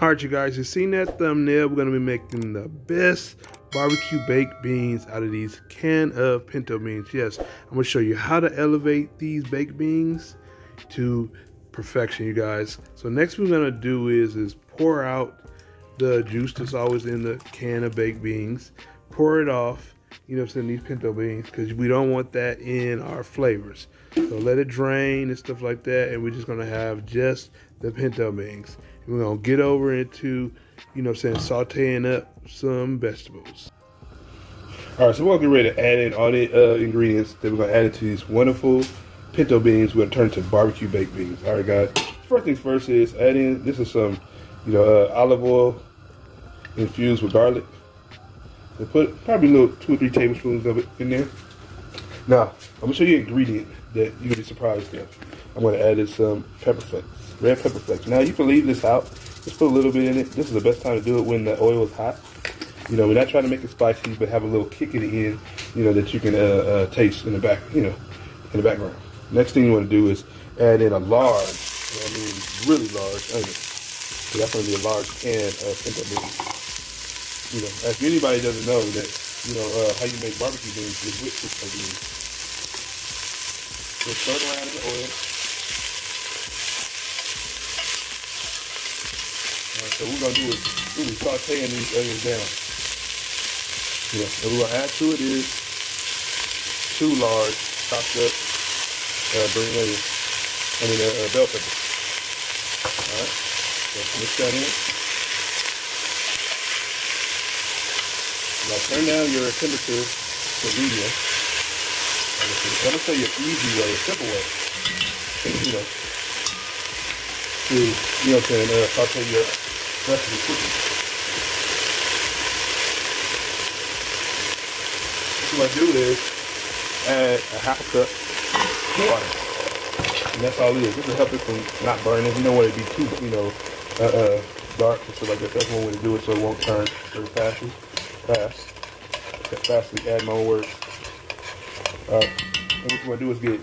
All right, you guys, you've seen that thumbnail. We're gonna be making the best barbecue baked beans out of these can of pinto beans. Yes, I'm gonna show you how to elevate these baked beans to perfection, you guys. So next we're gonna do is pour out the juice that's always in the can of baked beans. Pour it off, you know what I'm saying, these pinto beans, because we don't want that in our flavors. So let it drain and stuff like that, and we're just gonna have just the pinto beans. And we're gonna get over into, you know what I'm saying, sauteing up some vegetables. All right, so we're gonna get ready to add in all the ingredients that we're gonna add into these wonderful pinto beans. We're gonna turn into barbecue baked beans. All right, guys. First things first is add in, this is some, olive oil infused with garlic. So put probably a little 2 or 3 tablespoons of it in there. Now, I'm gonna show you an ingredient that you're gonna be surprised at. I'm gonna add in some pepper flakes, red pepper flakes. Now you can leave this out. Just put a little bit in it. This is the best time to do it when the oil is hot. We're not trying to make it spicy, but have a little kick in the end, that you can taste in the back, in the background. Next thing you want to do is add in a large, really large onion. So that's going to be a large can of pinto beans. If anybody doesn't know that, how you make barbecue beans is with pinto beans. So stir it around in the oil. Alright, so what we're going to do is really sauteing these onions down. What we're going to add to it is 2 large chopped up green onions. Bell peppers. Alright, so mix that in. Now turn down your temperature to medium. I'm going to show you an easy way, a simple way, to, saute your recipe quickly. What you want to do is add a half a cup of water. And that's all it is. This will help it from not burning. You don't want it to be too, dark and stuff like that. That's one way to do it so it won't turn very fast. Fastly add my words. And what you want to do is get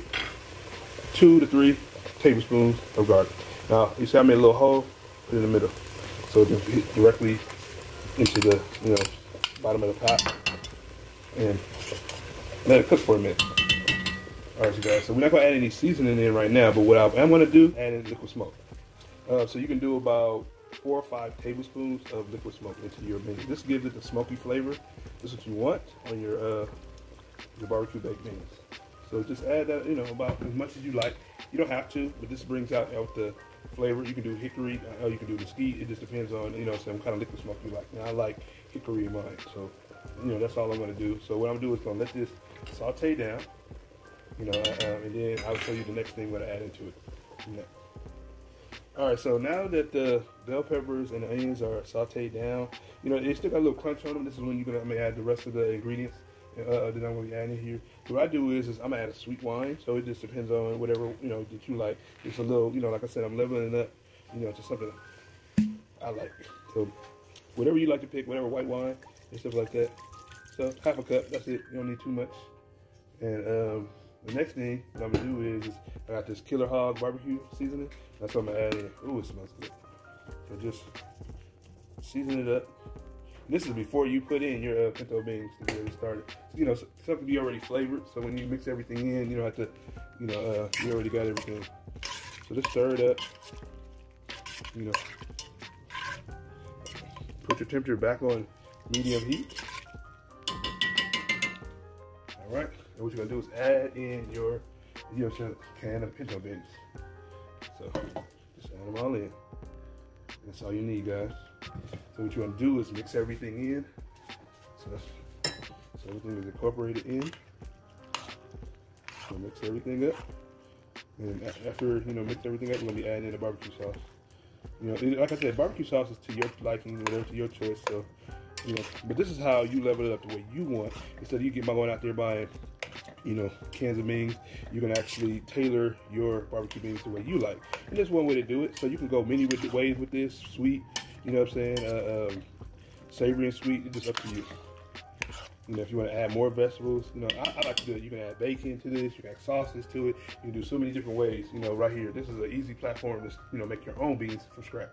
2 to 3 tablespoons of garlic. Now, you see I made a little hole, put it in the middle. So it can hit directly into the, bottom of the pot. And let it cook for a minute. Alright, you guys, so we're not going to add any seasoning in right now, but what I am going to do, add in liquid smoke. So you can do about 4 or 5 tablespoons of liquid smoke into your beans. This gives it the smoky flavor. This is what you want on your barbecue baked beans. So just add that, about as much as you like. You don't have to, but this brings out the flavor. You can do hickory, you can do mesquite. It just depends on, some kind of liquid smoke you like. Now I like hickory in mine, so that's all I'm going to do. So what I'm going to do is going to let this saute down, and then I'll show you the next thing we're going to add into it. All right, so now that the bell peppers and the onions are sauteed down, they still got a little crunch on them. This is when you're going to add the rest of the ingredients that I'm going to be adding here. What I do is I'm going to add a sweet wine, so it just depends on whatever, that you like. It's a little, like I said, I'm leveling it up, to something I like. So whatever you like to pick, whatever white wine and stuff like that. So half a cup, that's it. You don't need too much. And the next thing what I'm going to do is I got this Killer Hog barbecue seasoning. That's what I'm going to add in. Ooh, it smells good. So just season it up. And this is before you put in your pinto beans to get it started. Something be already flavored. So when you mix everything in, you don't have to, you already got everything. So just stir it up. Put your temperature back on medium heat. All right. And what you're gonna do is add in your, can of pinto beans. So just add them all in. That's all you need, guys. So what you want to do is mix everything in. So everything is incorporated in. So mix everything up. And after mix everything up, we're gonna be adding in the barbecue sauce. Like I said, barbecue sauce is to your liking, whatever, to your choice. So but this is how you level it up the way you want. Instead of you going out there buying, cans of beans, you can actually tailor your barbecue beans the way you like. And there's one way to do it. So you can go many ways with this. Sweet, savory and sweet. It's just up to you. If you want to add more vegetables, I like to do it. You can add bacon to this. You can add sauces to it. You can do so many different ways. Right here, this is an easy platform to make your own beans from scratch.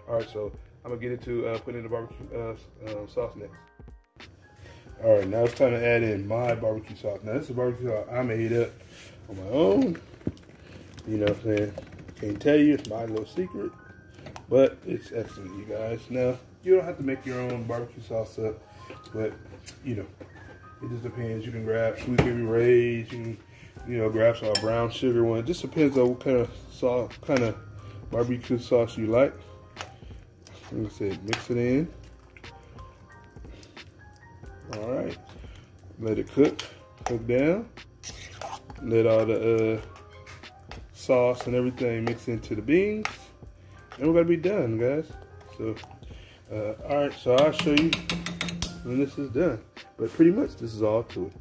All right, so I'm gonna get into putting in the barbecue sauce next. All right, now it's time to add in my barbecue sauce. Now this is barbecue sauce I made up on my own. You know what I'm saying? Can't tell you, it's my little secret, but it's excellent, you guys. Now, you don't have to make your own barbecue sauce up, but you know, it just depends. You can grab Sweet Baby Ray's, you can, grab some brown sugar one. It just depends on what kind of sauce, barbecue sauce you like. Like I said, mix it in. All right, let it cook down. Let all the sauce and everything mix into the beans, and we're gonna be done, guys. So, all right, so I'll show you when this is done. But pretty much, this is all to it.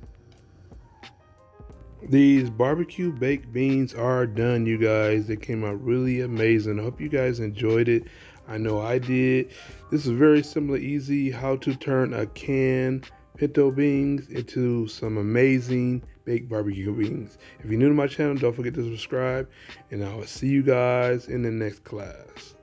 These barbecue baked beans are done, you guys. They came out really amazing. I hope you guys enjoyed it. I know I did. This is very simple, easy how to turn a canned pinto beans into some amazing baked barbecue beans. If you're new to my channel, don't forget to subscribe, and I will see you guys in the next class.